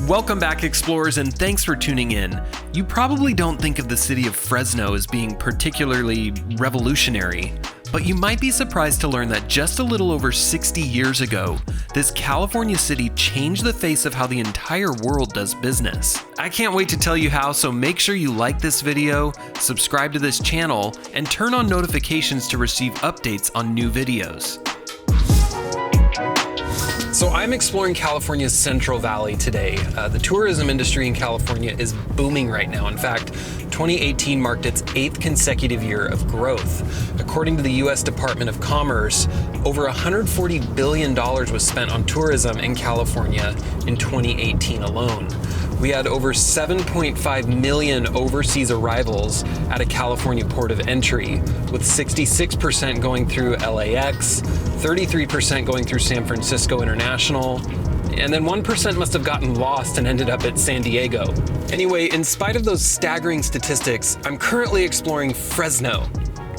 Welcome back, explorers, and thanks for tuning in. You probably don't think of the city of Fresno as being particularly revolutionary, but you might be surprised to learn that just a little over 60 years ago, this California city changed the face of how the entire world does business. I can't wait to tell you how, so make sure you like this video, subscribe to this channel, and turn on notifications to receive updates on new videos. So I'm exploring California's Central Valley today. The tourism industry in California is booming right now. In fact, 2018 marked its 8th consecutive year of growth. According to the U.S. Department of Commerce, over $140 billion was spent on tourism in California in 2018 alone. We had over 7.5 million overseas arrivals at a California port of entry, with 66% going through LAX, 33% going through San Francisco International, and then 1% must have gotten lost and ended up at San Diego. Anyway, in spite of those staggering statistics, I'm currently exploring Fresno.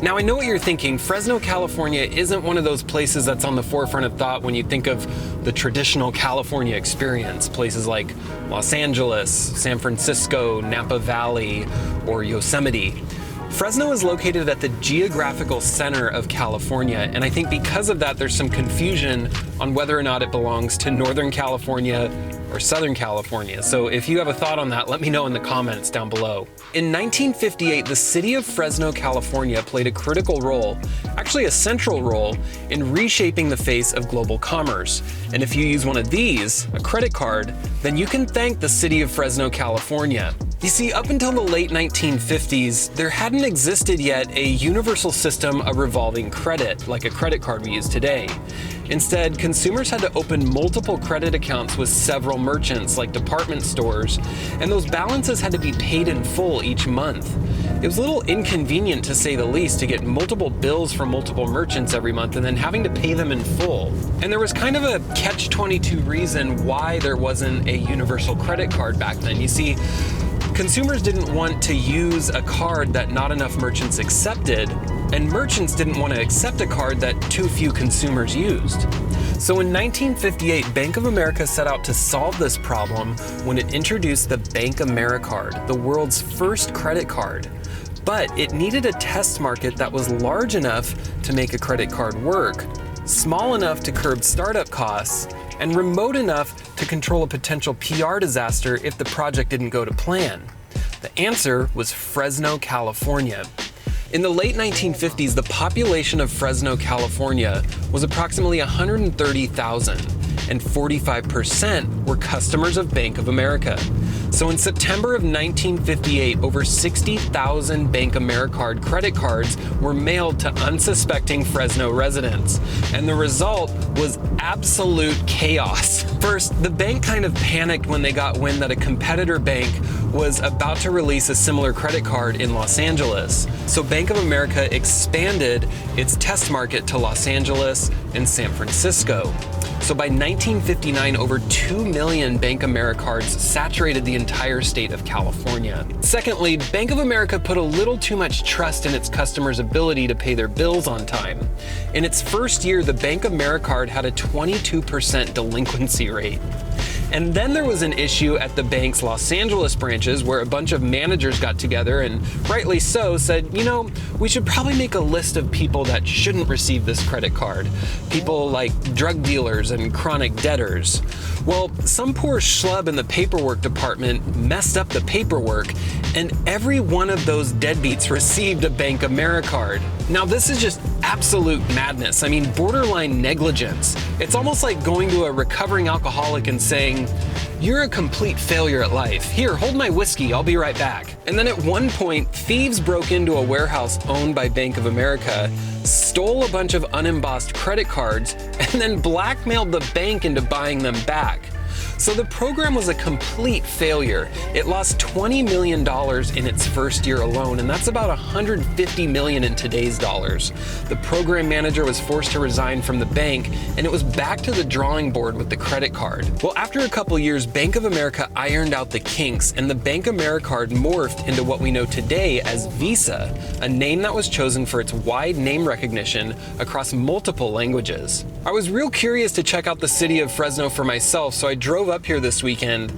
Now, I know what you're thinking. Fresno, California isn't one of those places that's on the forefront of thought when you think of the traditional California experience. Places like Los Angeles, San Francisco, Napa Valley, or Yosemite. Fresno is located at the geographical center of California, and I think because of that, there's some confusion on whether or not it belongs to Northern California or Southern California. So if you have a thought on that, let me know in the comments down below. In 1958, the city of Fresno, California played a critical role, actually a central role, in reshaping the face of global commerce. And if you use one of these, a credit card, then you can thank the city of Fresno, California. You see, up until the late 1950s, there hadn't existed yet a universal system of revolving credit, like a credit card we use today. Instead, consumers had to open multiple credit accounts with several merchants, like department stores, and those balances had to be paid in full each month. It was a little inconvenient, to say the least, to get multiple bills from multiple merchants every month and then having to pay them in full. And there was kind of a catch-22 reason why there wasn't a universal credit card back then. You see, consumers didn't want to use a card that not enough merchants accepted, and merchants didn't want to accept a card that too few consumers used. So in 1958, Bank of America set out to solve this problem when it introduced the BankAmericard, the world's first credit card. But it needed a test market that was large enough to make a credit card work, small enough to curb startup costs, and remote enough to control a potential PR disaster if the project didn't go to plan. The answer was Fresno, California. In the late 1950s, the population of Fresno, California was approximately 130,000, and 45% were customers of Bank of America. So in September of 1958, over 60,000 BankAmericard credit cards were mailed to unsuspecting Fresno residents. And the result was absolute chaos. First, the bank kind of panicked when they got wind that a competitor bank was about to release a similar credit card in Los Angeles. So Bank of America expanded its test market to Los Angeles and San Francisco. So by 1959, over 2 million BankAmericards saturated the entire state of California. Secondly, Bank of America put a little too much trust in its customers' ability to pay their bills on time. In its first year, the BankAmericard had a 22% delinquency rate. And then there was an issue at the bank's Los Angeles branches where a bunch of managers got together and, rightly so, said, you know, we should probably make a list of people that shouldn't receive this credit card. People like drug dealers and chronic debtors. Well, some poor schlub in the paperwork department messed up the paperwork, and every one of those deadbeats received a BankAmericard. Now, this is just absolute madness. I mean, borderline negligence. It's almost like going to a recovering alcoholic and saying, you're a complete failure at life. Here, hold my whiskey, I'll be right back. And then at one point, thieves broke into a warehouse owned by Bank of America, stole a bunch of unembossed credit cards, and then blackmailed the bank into buying them back. So the program was a complete failure. It lost $20 million in its first year alone, and that's about $150 million in today's dollars. The program manager was forced to resign from the bank, and it was back to the drawing board with the credit card. Well, after a couple years, Bank of America ironed out the kinks, and the BankAmericard morphed into what we know today as Visa, a name that was chosen for its wide name recognition across multiple languages. I was real curious to check out the city of Fresno for myself, so I drove up here this weekend.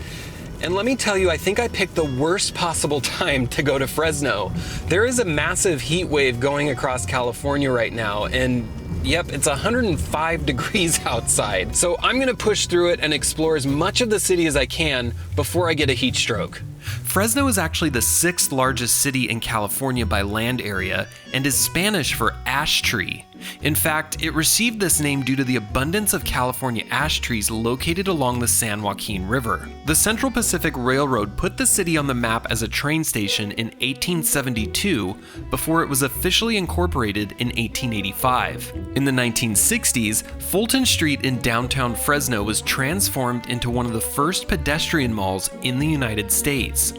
And let me tell you, I think I picked the worst possible time to go to Fresno. There is a massive heat wave going across California right now, and yep, it's 105 degrees outside. So I'm gonna push through it and explore as much of the city as I can before I get a heat stroke. Fresno is actually the 6th largest city in California by land area and is Spanish for ash tree. In fact, it received this name due to the abundance of California ash trees located along the San Joaquin River. The Central Pacific Railroad put the city on the map as a train station in 1872 before it was officially incorporated in 1885. In the 1960s, Fulton Street in downtown Fresno was transformed into one of the first pedestrian malls in the United States.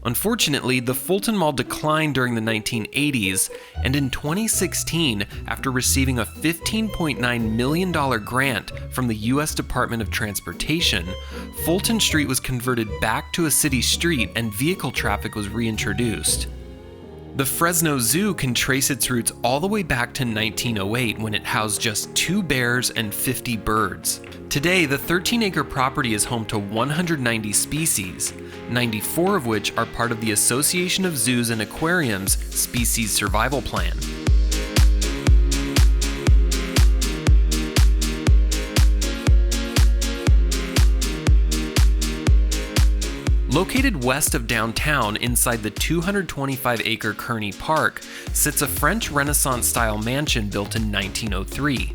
Unfortunately, the Fulton Mall declined during the 1980s, and in 2016, after receiving a $15.9 million grant from the U.S. Department of Transportation, Fulton Street was converted back to a city street and vehicle traffic was reintroduced. The Fresno Zoo can trace its roots all the way back to 1908 when it housed just 2 bears and 50 birds. Today, the 13-acre property is home to 190 species, 94 of which are part of the Association of Zoos and Aquariums Species Survival Plan. Located west of downtown inside the 225-acre Kearney Park sits a French Renaissance-style mansion built in 1903.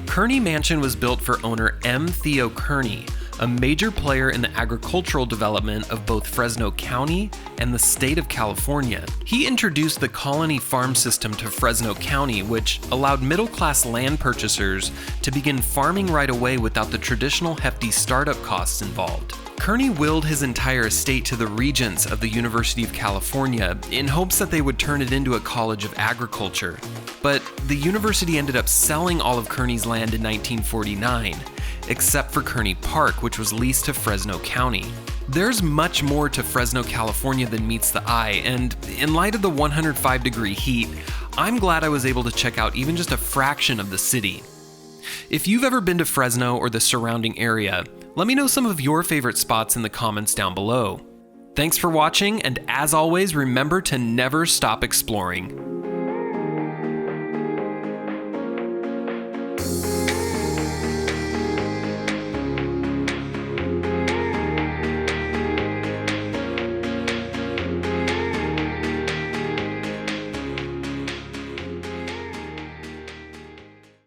Kearney Mansion was built for owner M. Theo Kearney, a major player in the agricultural development of both Fresno County and the state of California. He introduced the colony farm system to Fresno County, which allowed middle-class land purchasers to begin farming right away without the traditional hefty startup costs involved. Kearney willed his entire estate to the regents of the University of California in hopes that they would turn it into a college of agriculture. But the university ended up selling all of Kearney's land in 1949, except for Kearney Park, which was leased to Fresno County. There's much more to Fresno, California than meets the eye, and in light of the 105-degree heat, I'm glad I was able to check out even just a fraction of the city. If you've ever been to Fresno or the surrounding area, let me know some of your favorite spots in the comments down below. Thanks for watching, and as always, remember to never stop exploring.